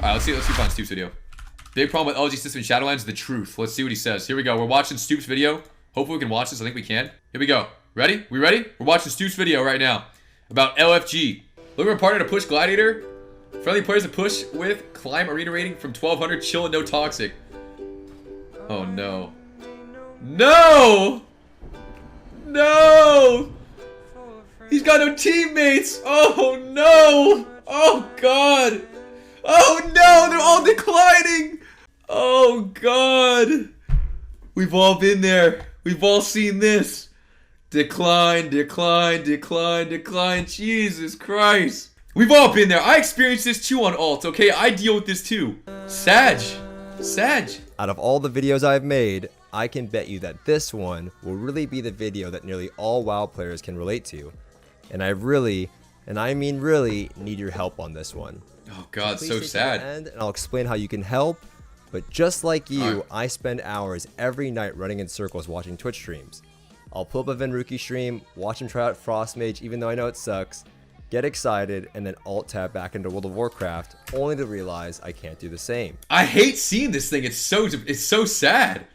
Alright, let's see if we find Stoopz video. Big problem with LFG system in Shadowlands is the truth. Let's see what he says. Here we go. We're watching Stoopz video. Hopefully we can watch this. I think we can. Here we go. Ready? We ready? We're watching Stoopz video right now about LFG. Looking for a partner to push Gladiator. Friendly players to push with. Climb arena rating from 1200. Chill and no toxic. Oh no. No! No! He's got no teammates! Oh no! Oh god! Oh no! They're all declining! Oh god! We've all been there. We've all seen this. Decline, decline, decline, decline. Jesus Christ. We've all been there. I experienced this too on alt, okay? I deal with this too. Sag. Sag. Out of all the videos I've made, I can bet you that this one will really be the video that nearly all WoW players can relate to. And I really, and I mean really, need your help on this one. Oh god, so so sad. And I'll explain how you can help. But just like you, I spend hours every night running in circles watching Twitch streams. I'll pull up a Venruki stream, watch him try out Frost Mage even though I know it sucks, get excited, and then alt tab back into World of Warcraft, only to realize I can't do the same. I hate seeing this thing. It's so sad.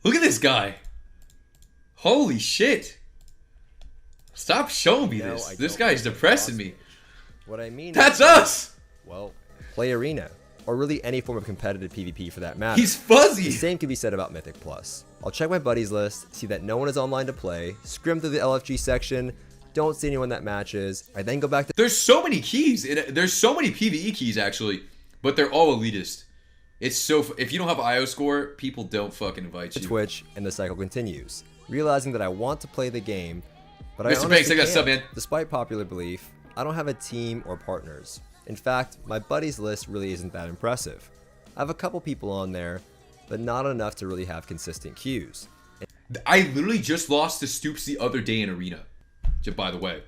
Look at this guy. Holy shit. Stop showing me this. This guy's depressing me. What I mean That's us! Well, play Arena. Or really any form of competitive PvP for that matter. He's fuzzy! The same can be said about Mythic Plus. I'll check my buddies list, see that no one is online to play, scrim through the LFG section, don't see anyone that matches, I then go back to— There's so many keys. There's so many PvE keys actually, but they're all elitist. It's so— if you don't have IO score, people don't fucking invite you. Twitch, and the cycle continues. Realizing that I want to play the game, but I Mr. Banks, I got sub, man. Despite popular belief, I don't have a team or partners. In fact, my buddies list really isn't that impressive. I have a couple people on there, but not enough to really have consistent queues. I literally just lost to Stoopz the other day in Arena, just by the way.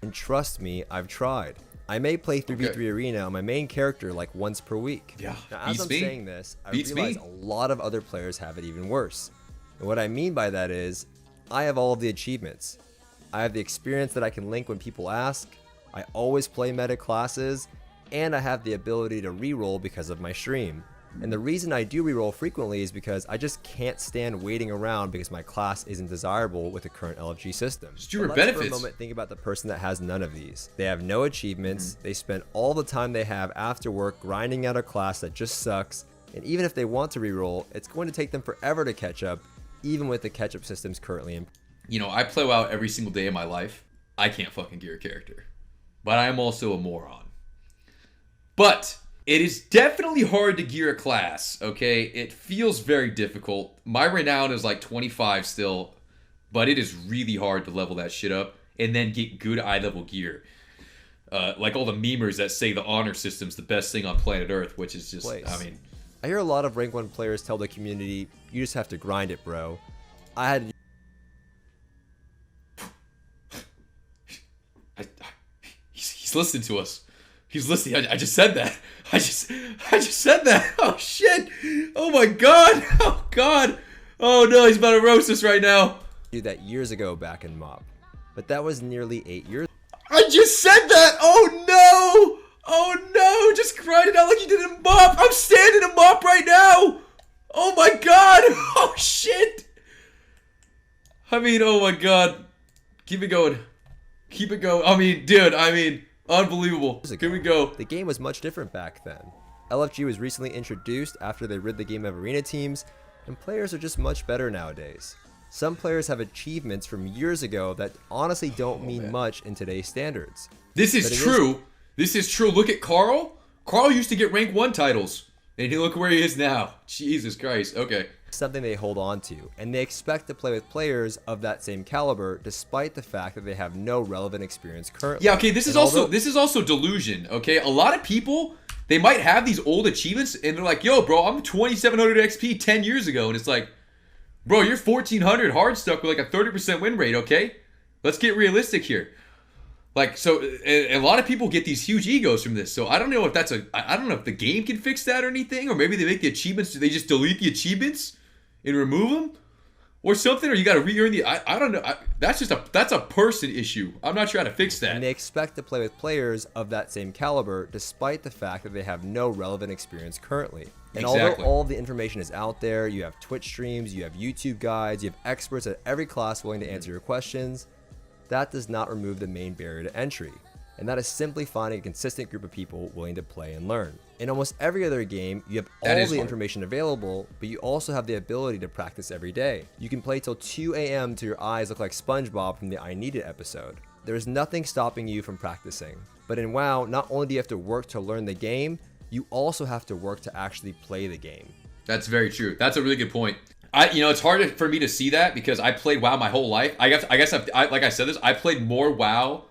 And trust me, I've tried. I may play 3v3 Arena on my main character like once per week. Yeah, now, as I'm saying this, I realize a lot of other players have it even worse. And what I mean by that is, I have all of the achievements. I have the experience that I can link when people ask. I always play meta classes, and I have the ability to reroll because of my stream. And the reason I do reroll frequently is because I just can't stand waiting around because my class isn't desirable with the current LFG system. Just your benefits. For a moment, think about the person that has none of these. They have no achievements, they spend all the time they have after work grinding out a class that just sucks, and even if they want to reroll, it's going to take them forever to catch up, even with the catch-up systems currently in. You know, I play WoW every single day of my life. I can't fucking gear a character. But I am also a moron. But it is definitely hard to gear a class, okay? It feels very difficult. My renown is like 25 still, but it is really hard to level that shit up and then get good eye-level gear. Like all the memers that say the honor system's the best thing on planet Earth, which is just, I mean... I hear a lot of rank 1 players tell the community, you just have to grind it, bro. I had to... He's listening to us. He's listening. I just said that. I just said that. Oh shit. Oh my god. Oh god. Oh no, he's about to roast us right now. Do that years ago back in MOP, but that was nearly 8 years. I just said that. Oh no. Oh no. Just grind it out like you did in MOP. I'm standing in MOP right now. Oh my god. Oh shit. I mean, oh my god. Keep it going. Keep it going. I mean, dude, unbelievable. Here we go. The game was much different back then. LFG was recently introduced after they rid the game of arena teams, and players are just much better nowadays. Some players have achievements from years ago that honestly don't mean much in today's standards. This is true. This is true. Look at Carl. Carl used to get rank 1 titles, and look where he is now. Jesus Christ. Okay. Something they hold on to, and they expect to play with players of that same caliber despite the fact that they have no relevant experience currently. Yeah, okay, this is also delusion, okay? A lot of people, they might have these old achievements and they're like, yo, bro, I'm 2700 XP 10 years ago, and it's like, bro, you're 1400 hard stuck with like a 30% win rate, okay? Let's get realistic here. Like, so a lot of people get these huge egos from this. So I don't know if that's I don't know if the game can fix that or anything, or maybe they make the achievements, they just delete the achievements and remove them. or something, or you got to re-earn the. I don't know. That's a person issue. I'm not sure how to fix that. And they expect to play with players of that same caliber, despite the fact that they have no relevant experience currently. And although all of the information is out there, you have Twitch streams, you have YouTube guides, you have experts at every class willing to answer your questions, that does not remove the main barrier to entry. And that is simply finding a consistent group of people willing to play and learn. In almost every other game, you have all the information available, but you also have the ability to practice every day. You can play till 2 a.m. till your eyes look like SpongeBob from the I Need It episode. There's nothing stopping you from practicing. But in WoW, not only do you have to work to learn the game, you also have to work to actually play the game. That's very true. That's a really good point. It's hard for me to see that because I played WoW my whole life. I guess like I said this, I played more WoW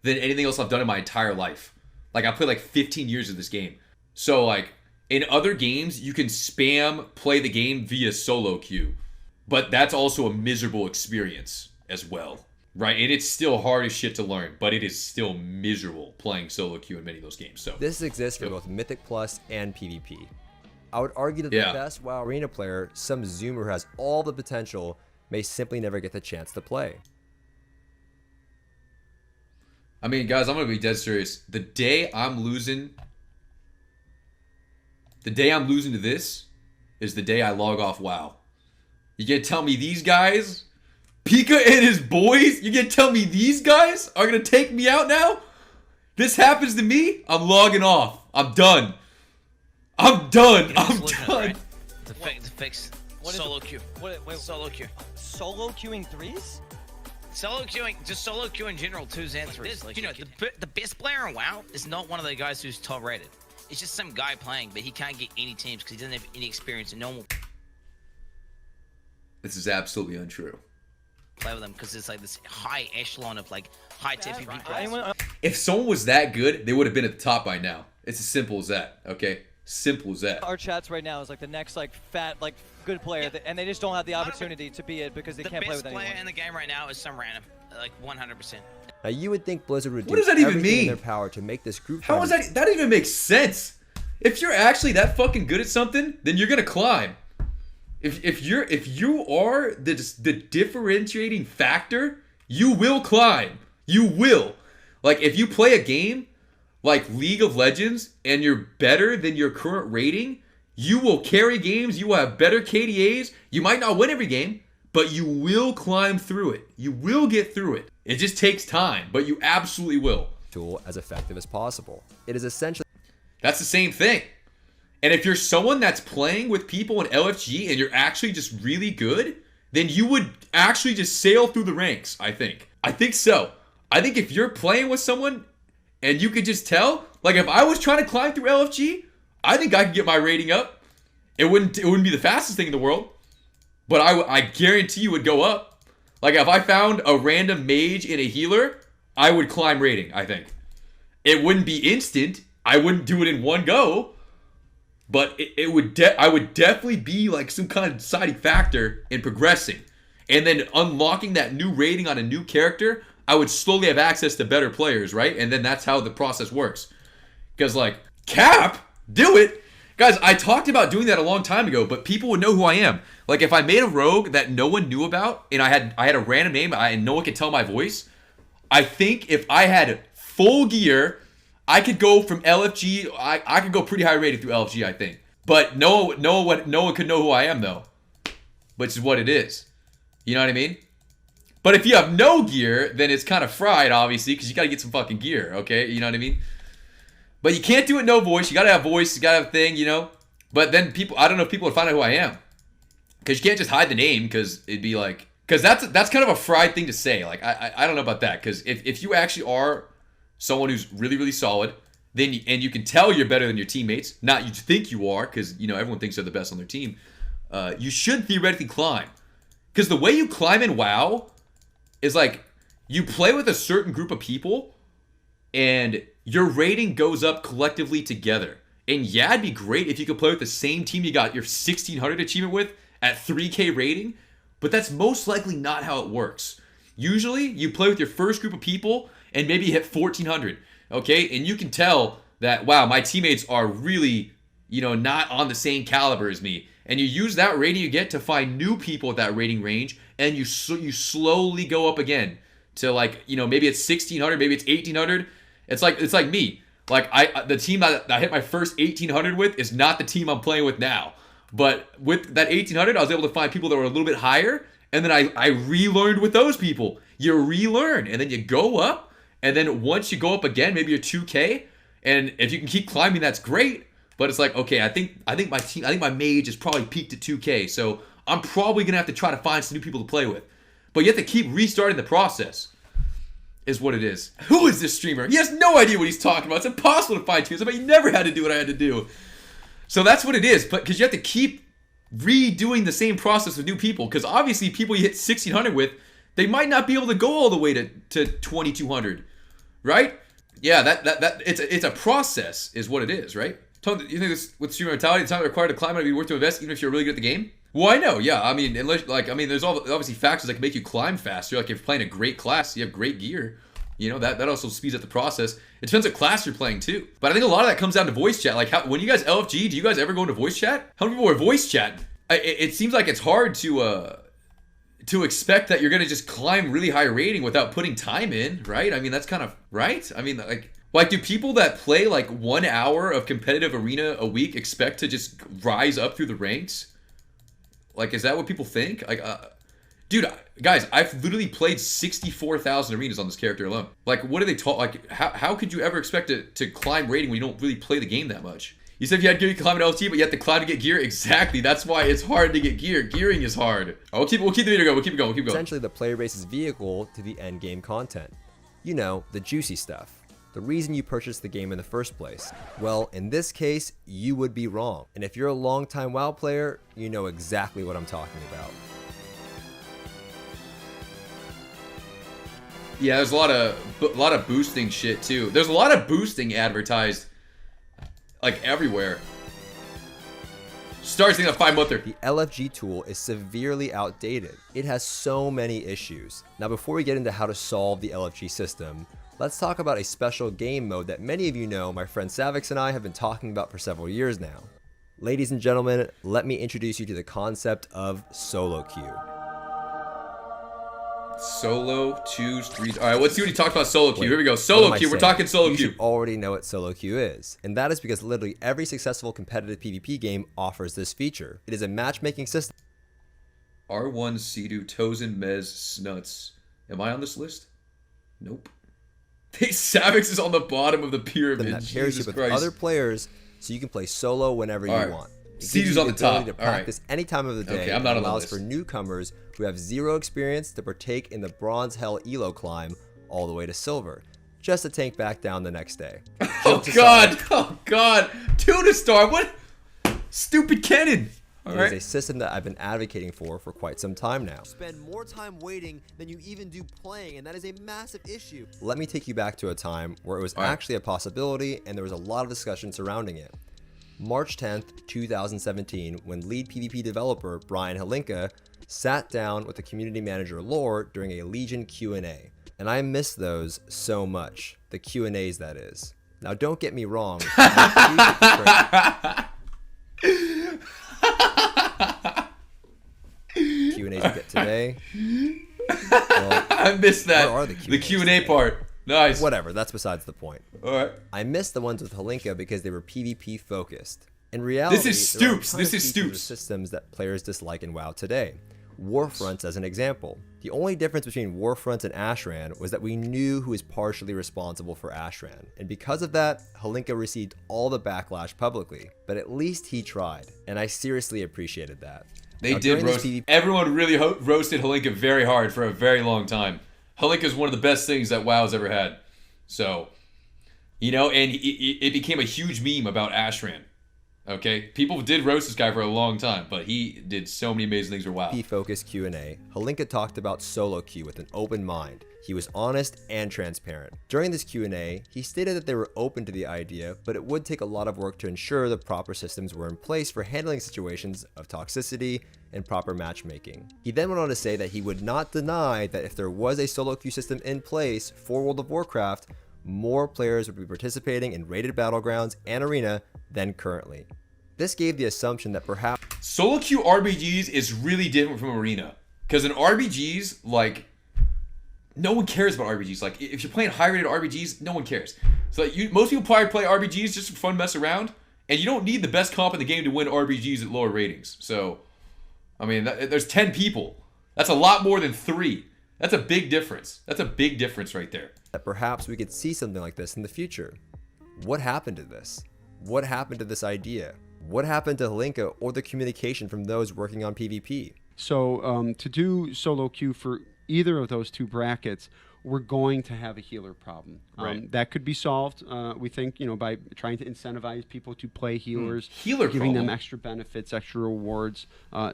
than anything else I've done in my entire life. Like, I played like 15 years of this game. So, like, in other games, you can spam play the game via solo queue. But that's also a miserable experience as well, right? And it's still hard as shit to learn, but it is still miserable playing solo queue in many of those games. So this exists for both Mythic Plus and PvP. I would argue that the best WoW Arena player, some Zoomer who has all the potential, may simply never get the chance to play. I mean, guys, I'm going to be dead serious. The day I'm losing to this is the day I log off WoW. You gonna tell me these guys, Pika and his boys, you gonna tell me these guys are going to take me out now? This happens to me, I'm logging off. I'm done. I'm done. I'm done. Right? To fix solo queue. Solo queue. Solo queuing threes? Solo queuing, just solo queue in general, 2s and 3s. Like, the best player in WoW is not one of the guys who's top rated. It's just some guy playing, but he can't get any teams because he doesn't have any experience and no one will This is absolutely untrue. play with him because it's like this high echelon of like high TPP players. If someone was that good, they would have been at the top by now. It's as simple as that, okay? Simple as that. Our chats right now is like the next like fat like good player, and they just don't have the opportunity to be it because they can't play with anyone. The best player in the game right now is some random, like 100%. Now you would think Blizzard would do what does that even everything mean? in their power to make this group. How is that? That doesn't even make sense. If you're actually that fucking good at something, then you're gonna climb. If you are the differentiating factor, you will climb. You will. Like, if you play a game like League of Legends and you're better than your current rating, you will carry games, you will have better KDAs. You might not win every game, but you will climb through it. You will get through it. It just takes time, but you absolutely will. Tool as effective as possible. It is essentially that's the same thing. And if you're someone that's playing with people in LFG and you're actually just really good, then you would actually just sail through the ranks, I think. I think so. I think if you're playing with someone and you could just tell, like if I was trying to climb through LFG, I think I could get my rating up. It wouldn't be the fastest thing in the world, but I guarantee you would go up. Like if I found a random mage and a healer, I would climb rating, I think. It wouldn't be instant. I wouldn't do it in one go. But I would definitely be like some kind of deciding factor in progressing. And then unlocking that new rating on a new character, I would slowly have access to better players, right? And then that's how the process works. Because like, Cap, do it. Guys, I talked about doing that a long time ago, but people would know who I am. Like if I made a rogue that no one knew about, and I had a random name and no one could tell my voice, I think if I had full gear, I could go from LFG, I could go pretty high rated through LFG, I think. But no one could know who I am, though. Which is what it is. You know what I mean? But if you have no gear, then it's kind of fried, obviously, because you got to get some fucking gear, okay? You know what I mean? But you can't do it no voice. You got to have voice. You got to have a thing, you know? But then people, I don't know if people would find out who I am. Because you can't just hide the name, because it'd be like... Because that's kind of a fried thing to say. Like, I don't know about that. Because if you actually are... someone who's really, really solid, and you can tell you're better than your teammates. Not you think you are, because everyone thinks they're the best on their team. You should theoretically climb, because the way you climb in WoW is like you play with a certain group of people, and your rating goes up collectively together. And yeah, it'd be great if you could play with the same team you got your 1600 achievement with at 3K rating, but that's most likely not how it works. Usually, you play with your first group of people and maybe hit 1400, okay? And you can tell that, wow, my teammates are really, not on the same caliber as me. And you use that rating you get to find new people at that rating range, and you slowly go up again to, like, you know, maybe it's 1600, maybe it's 1800. It's like me. Like, the team that I hit my first 1800 with is not the team I'm playing with now. But with that 1800, I was able to find people that were a little bit higher, and then I relearned with those people. You relearn, and then you go up, and then once you go up again, maybe you're 2K, and if you can keep climbing, that's great. But it's like, okay, I think my mage is probably peaked at 2K, so I'm probably gonna have to try to find some new people to play with. But you have to keep restarting the process, is what it is. Who is this streamer? He has no idea what he's talking about. It's impossible to find twos. I mean, he never had to do what I had to do. So that's what it is. But because you have to keep redoing the same process with new people, because obviously people you hit 1600 with, they might not be able to go all the way to 2200, right? Yeah, it's a process, is what it is, right? You think this with streamer mentality, the time required to climb might be worth to invest, even if you're really good at the game? Well, I know, yeah. I mean, unless, like, I mean, there's obviously factors that can make you climb faster. Like, if you're playing a great class, you have great gear. You know, that also speeds up the process. It depends what class you're playing, too. But I think a lot of that comes down to voice chat. Like, when you guys LFG, do you guys ever go into voice chat? How many people are voice chatting? It seems like it's hard to expect that you're going to just climb really high rating without putting time in, right? I mean, that's kind of, right? I mean, like, do people that play, like, 1 hour of competitive arena a week expect to just rise up through the ranks? Like, is that what people think? Like, dude, guys, I've literally played 64,000 arenas on this character alone. Like, what do they talk? Like, how could you ever expect to climb rating when you don't really play the game that much? You said if you had gear, you could climb an LT, but you have to climb to get gear. Exactly. That's why it's hard to get gear. Gearing is hard. We'll keep the video going. We'll keep it going. Essentially, the player base's vehicle to the end game content. You know, the juicy stuff. The reason you purchased the game in the first place. Well, in this case, you would be wrong. And if you're a longtime WoW player, you know exactly what I'm talking about. Yeah, there's a lot of boosting shit too. There's a lot of boosting advertised, like, everywhere. Starts in a 5-monther. The LFG tool is severely outdated. It has so many issues. Now, before we get into how to solve the LFG system, let's talk about a special game mode that many of you know my friend Savix and I have been talking about for several years now. Ladies and gentlemen, let me introduce you to the concept of solo queue. Solo, 2s, 3s. All right, let's see what he talked about solo queue. Here we go. Solo queue. We're talking solo queue. You should already know what solo queue is. And that is because literally every successful competitive PvP game offers this feature. It is a matchmaking system. R1, Sea-Doo, Tozen, Mez, Snuts. Am I on this list? Nope. Savix is on the bottom of the pyramid. That pairs you with other players so you can play solo whenever you want. Sea-Doo's on the top. To practice any time of the day. Okay, I'm not on the allows list. For newcomers who have zero experience to partake in the Bronze Hell Elo climb all the way to Silver, just to tank back down the next day. Oh god! Oh god! Tuna Star! What? Stupid cannon! It is a system that I've been advocating for quite some time now. Spend more time waiting than you even do playing, and that is a massive issue. Let me take you back to a time where it was actually a possibility and there was a lot of discussion surrounding it. March 10th, 2017, when lead PvP developer Brian Halinka sat down with the community manager Lore during a Legion Q&A. And I miss those so much. The Q&As, that is. Now, don't get me wrong. Q&As we get today. Well, I missed that. Where are the Q&A part. Nice. Whatever, that's besides the point. Alright. I missed the ones with Halinka because they were PvP focused. In reality, this is Stoopz. This is Stoopz. Systems that players dislike in WoW today. Warfronts as an example. The only difference between Warfronts and Ashran was that we knew who was partially responsible for Ashran. And because of that, Halinka received all the backlash publicly. But at least he tried. And I seriously appreciated that. They did roast. Everyone really roasted Halinka very hard for a very long time. Halinka is one of the best things that WoW's ever had. So, you know, and it became a huge meme about Ashran. Okay? People did roast this guy for a long time, but he did so many amazing things for WoW. Focused Q&A, Halinka talked about solo queue with an open mind. He was honest and transparent. During this Q&A, he stated that they were open to the idea, but it would take a lot of work to ensure the proper systems were in place for handling situations of toxicity and proper matchmaking. He then went on to say that he would not deny that if there was a solo queue system in place for World of Warcraft, more players would be participating in rated battlegrounds and arena than currently. This gave the assumption that perhaps solo queue RBGs is really different from arena. Because in RBGs, like, no one cares about RBGs. Like, if you're playing high-rated RBGs, no one cares. So like, most people probably play RBGs just for fun, mess around. And you don't need the best comp in the game to win RBGs at lower ratings. So, I mean, there's 10 people. That's a lot more than 3. That's a big difference. That's a big difference right there. that perhaps we could see something like this in the future. What happened to this? What happened to this idea? What happened to Linka or the communication from those working on PvP? So to do solo queue for either of those two brackets, we're going to have a healer problem. Right. That could be solved, we think, by trying to incentivize people to play healers, Healer giving problem. them extra benefits, extra rewards.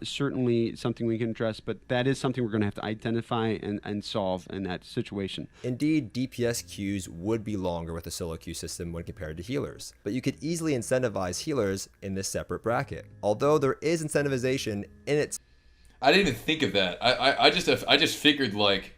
Certainly something we can address, but that is something we're going to have to identify and solve in that situation. Indeed, DPS queues would be longer with a solo queue system when compared to healers, but you could easily incentivize healers in this separate bracket. Although there is incentivization in its I didn't even think of that. I just figured like,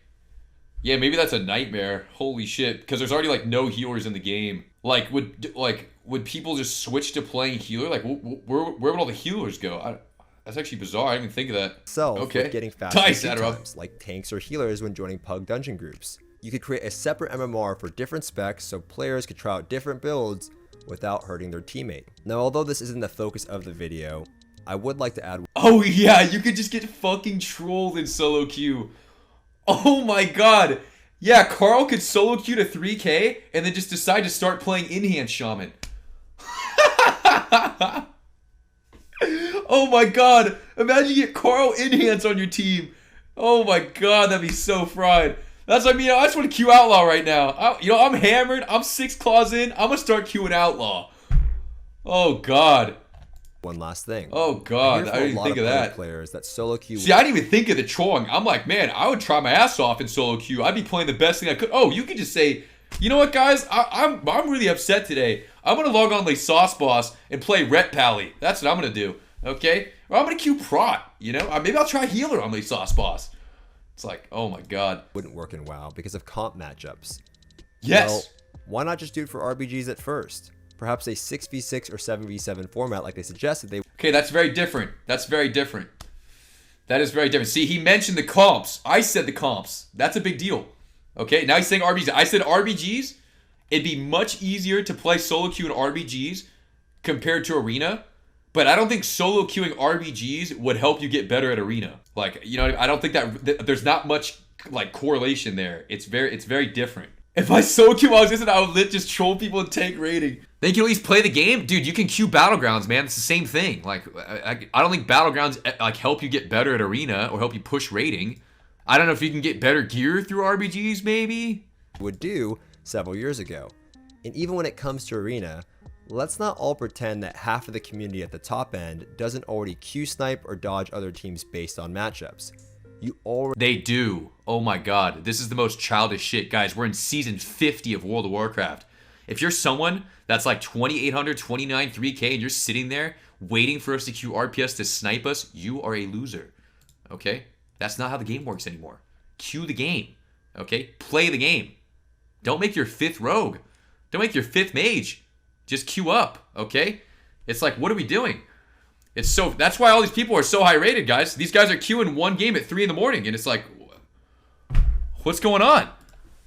yeah, maybe that's a nightmare. Holy shit! Because there's already like no healers in the game. Like, would people just switch to playing healer? Like, where would all the healers go? That's actually bizarre. I didn't even think of that. itself Okay. with getting faster Nice, queue Adderall. times, like tanks or healers when joining Pug dungeon groups. You could create a separate MMR for different specs so players could try out different builds without hurting their teammate. Now, although this isn't the focus of the video, I would like to add Oh yeah, you could just get fucking trolled in solo queue. Oh my god. Yeah, Carl could solo queue to 3k and then just decide to start playing in-hand shaman. Oh my god. Imagine you get Carl in-hands on your team. Oh my god, that'd be so fried. That's what I mean. I just want to queue Outlaw right now. I'm hammered. I'm 6 claws in. I'm gonna start queuing Outlaw. Oh god. one last thing. Oh god, I I didn't even think of that. Players that solo queue. See, I didn't even think of the trolling. I'm like, man, I would try my ass off in solo queue. I'd be playing the best thing I could. Oh, you could just say, you know what, guys? I'm really upset today. I'm gonna log on like Sauce Boss and play Ret Pally. That's what I'm gonna do. Okay? Or I'm gonna queue Prot. Maybe I'll try Healer on like Sauce Boss. It's like, oh my god. wouldn't work in WoW because of comp matchups. Yes. Well, why not just do it for RBGs at first? Perhaps a 6v6 or 7v7 format like they suggested. Okay, that's very different. That's very different. That is very different. See, he mentioned the comps. I said the comps. That's a big deal. Okay, now he's saying RBGs. I said RBGs. It'd be much easier to play solo queue in RBGs compared to Arena. But I don't think solo queuing RBGs would help you get better at Arena. Like, I don't think that there's not much like correlation there. It's very different. If I solo queue I would just troll people and take rating. Then you can at least play the game. Dude, you can queue Battlegrounds, man. It's the same thing. Like, I don't think Battlegrounds like help you get better at Arena or help you push rating. I don't know if you can get better gear through RBGs, maybe? Would do several years ago. And even when it comes to Arena, let's not all pretend that half of the community at the top end doesn't already queue snipe or dodge other teams based on matchups. They do. Oh my god. This is the most childish shit. Guys, we're in season 50 of World of Warcraft. If you're someone that's like 2,800, 29, 3k, and you're sitting there waiting for us to queue RPS to snipe us, you are a loser. Okay? That's not how the game works anymore. Queue the game. Okay? Play the game. Don't make your 5th rogue. Don't make your 5th mage. Just queue up. Okay? It's like, what are we doing? That's why all these people are so high rated, guys. These guys are queuing one game at 3 in the morning, and it's like, what's going on?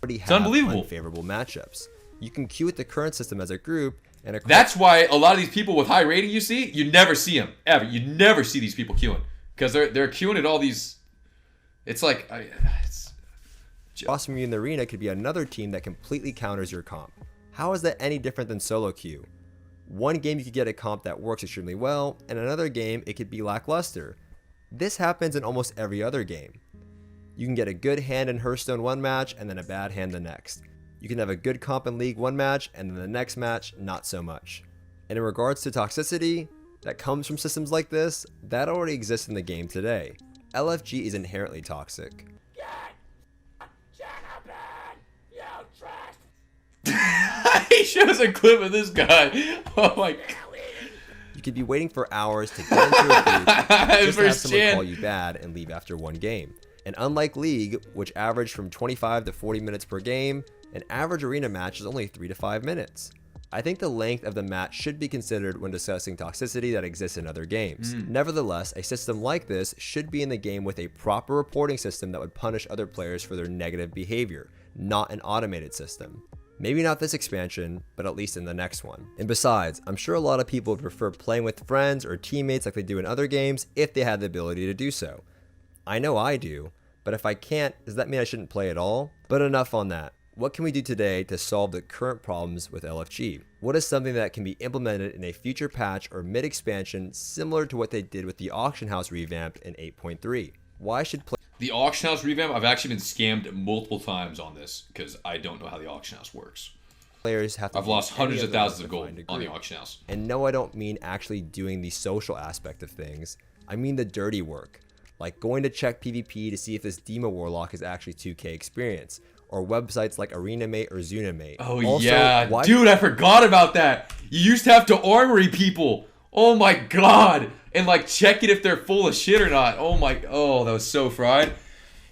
It's unbelievable. Unfavorable matchups. You can queue with the current system as a group, and That's why a lot of these people with high rating you never see them ever. You never see these people queuing because they're queuing at all these. It's like across from you in the arena could be another team that completely counters your comp. How is that any different than solo queue? One game you could get a comp that works extremely well, and another game it could be lackluster. This happens in almost every other game. You can get a good hand in Hearthstone one match and then a bad hand the next. You can have a good comp in League one match and then the next match not so much. And in regards to toxicity that comes from systems like this, that already exists in the game today. LFG is inherently toxic. he shows a clip of this guy. Oh my god. You could be waiting for hours to get into a group just to have someone Chan. call you bad and leave after one game. And unlike League, which averaged from 25 to 40 minutes per game, an average arena match is only 3 to 5 minutes. I think the length of the match should be considered when discussing toxicity that exists in other games. Nevertheless, a system like this should be in the game with a proper reporting system that would punish other players for their negative behavior, not an automated system. Maybe not this expansion, but at least in the next one. And besides, I'm sure a lot of people would prefer playing with friends or teammates like they do in other games if they had the ability to do so. I know I do, but if I can't, does that mean I shouldn't play at all? But enough on that. What can we do today to solve the current problems with LFG? What is something that can be implemented in a future patch or mid-expansion similar to what they did with the Auction House revamp in 8.3? Why should The Auction House revamp, I've actually been scammed multiple times on this because I don't know how the Auction House works. Players have to I've lost hundreds of thousands of gold find a on the group? Auction House. And no, I don't mean actually doing the social aspect of things. I mean the dirty work, like going to check PvP to see if this Demo Warlock is actually 2K experience, or websites like ArenaMate or ZunaMate. Oh Also, yeah, why- dude, I forgot about that. You used to have to armory people. Oh my god, and like check it if they're full of shit or not. Oh, that was so fried.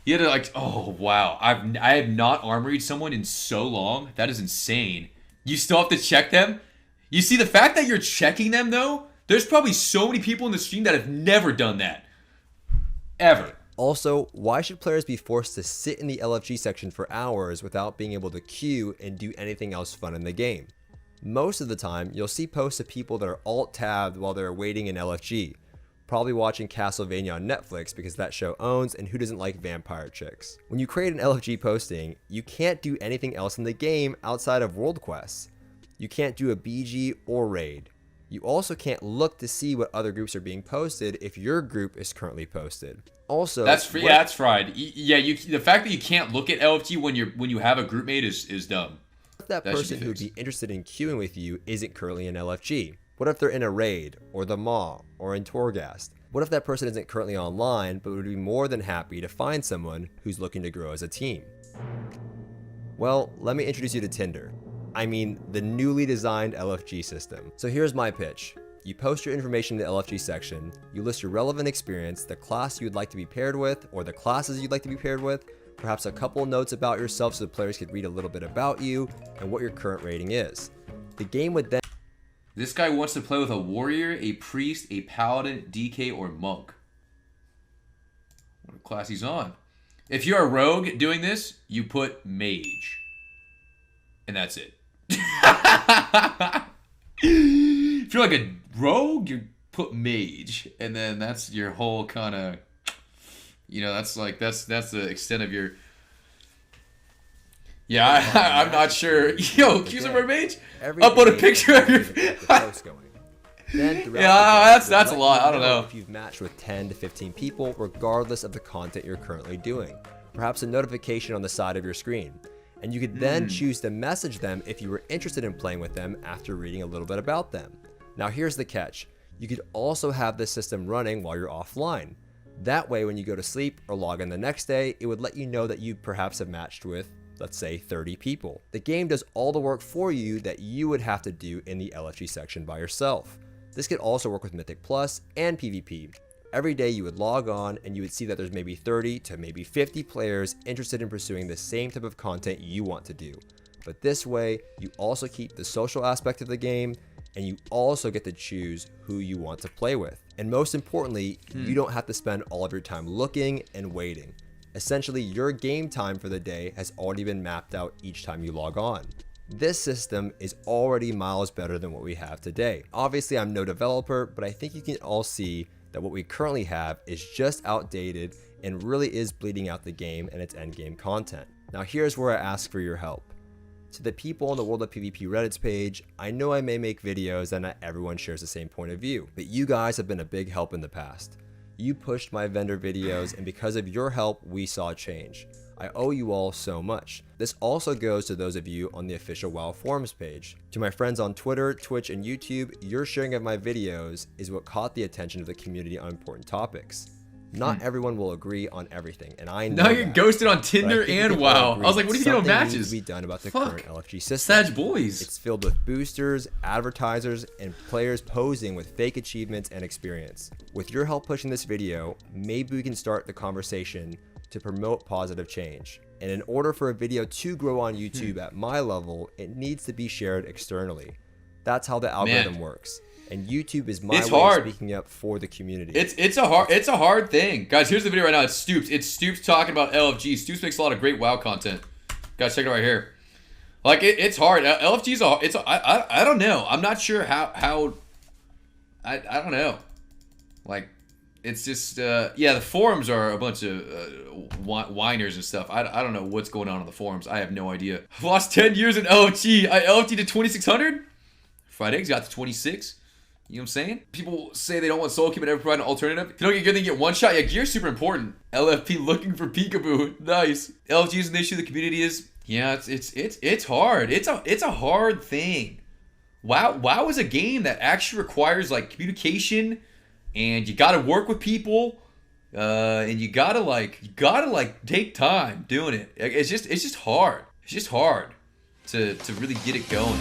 You had to like, oh wow, I have not armoried someone in so long. That is insane. You still have to check them. You see the fact that you're checking them though. There's probably so many people in the stream that have never done that, ever. Also, why should players be forced to sit in the LFG section for hours without being able to queue and do anything else fun in the game? Most of the time, you'll see posts of people that are alt-tabbed while they're waiting in LFG, probably watching Castlevania on Netflix because that show owns, and who doesn't like vampire chicks? When you create an LFG posting, you can't do anything else in the game outside of world quests. You can't do a BG or raid. You also can't look to see what other groups are being posted if your group is currently posted. Also, That's fried. Yeah, the fact that you can't look at LFG when you have a group mate is dumb. What if that That should person be who would fixed. be interested in queuing with you isn't currently in LFG? What if they're in a raid, or the Maw, or in Torghast? What if that person isn't currently online, but would be more than happy to find someone who's looking to grow as a team? Well, let me introduce you to Tinder. I mean, the newly designed LFG system. So here's my pitch. You post your information in the LFG section, you list your relevant experience, the class you would like to be paired with, or the classes you'd like to be paired with, perhaps a couple notes about yourself so the players could read a little bit about you, and what your current rating is. The game would then... This guy wants to play with a warrior, a priest, a paladin, DK, or monk. What class he's on. If you're a rogue doing this, you put mage. And that's it. If you're like a rogue, you put mage. And then that's your whole kind of... that's the extent of your... Yeah, I'm not sure. Yo, accuse him for mage? Upload a picture of your... Yeah, that's a lot. I don't know. If you've matched with 10 to 15 people, regardless of the content you're currently doing. Perhaps a notification on the side of your screen. And you could then choose to message them if you were interested in playing with them after reading a little bit about them. Now here's the catch. You could also have this system running while you're offline. That way when you go to sleep or log in the next day, it would let you know that you perhaps have matched with, let's say, 30 people. The game does all the work for you that you would have to do in the LFG section by yourself. This could also work with Mythic Plus and PvP. Every day you would log on and you would see that there's maybe 30 to maybe 50 players interested in pursuing the same type of content you want to do. But this way, you also keep the social aspect of the game, and you also get to choose who you want to play with. And most importantly, you don't have to spend all of your time looking and waiting. Essentially, your game time for the day has already been mapped out each time you log on. This system is already miles better than what we have today. Obviously, I'm no developer, but I think you can all see that what we currently have is just outdated and really is bleeding out the game and its endgame content. Now here's where I ask for your help. To the people on the World of PvP Reddit's page, I know I may make videos that not everyone shares the same point of view, but you guys have been a big help in the past. You pushed my vendor videos, and because of your help, we saw change. I owe you all so much. This also goes to those of you on the official WoW forums page. To my friends on Twitter, Twitch, and YouTube, your sharing of my videos is what caught the attention of the community on important topics. Not everyone will agree on everything, and I know Now you're that. ghosted on But I Tinder think and people WoW. agree I was like, what are you doing on something needs matches? to be done about the Fuck. current LFG system. Sag boys. It's filled with boosters, advertisers, and players posing with fake achievements and experience. With your help pushing this video, maybe we can start the conversation to promote positive change. And in order for a video to grow on YouTube at my level, it needs to be shared externally. That's how the algorithm works. And YouTube is my It's way hard. of speaking up for the community. It's a hard thing. Guys, here's the video right now. It's Stoopz. It's Stoopz talking about LFG. Stoopz makes a lot of great WoW content. Guys, check it out right here. Like it's hard. LFG's I don't know. I'm not sure how I don't know. Like it's just yeah, the forums are a bunch of whiners and stuff. I don't know what's going on the forums. I have no idea. I've lost 10 years in LFG. I LFG to 2600. Fried Eggs got to 26. You know what I'm saying? People say they don't want solo queue but never provide an alternative. If you don't get good, then you get one shot. Yeah, gear's super important. LFP looking for Pikaboo. Nice. LFG is an issue. The community is. Yeah, it's hard. It's a hard thing. WoW is a game that actually requires like communication, and you gotta work with people, and you gotta take time doing it. It's just hard. It's just hard to really get it going.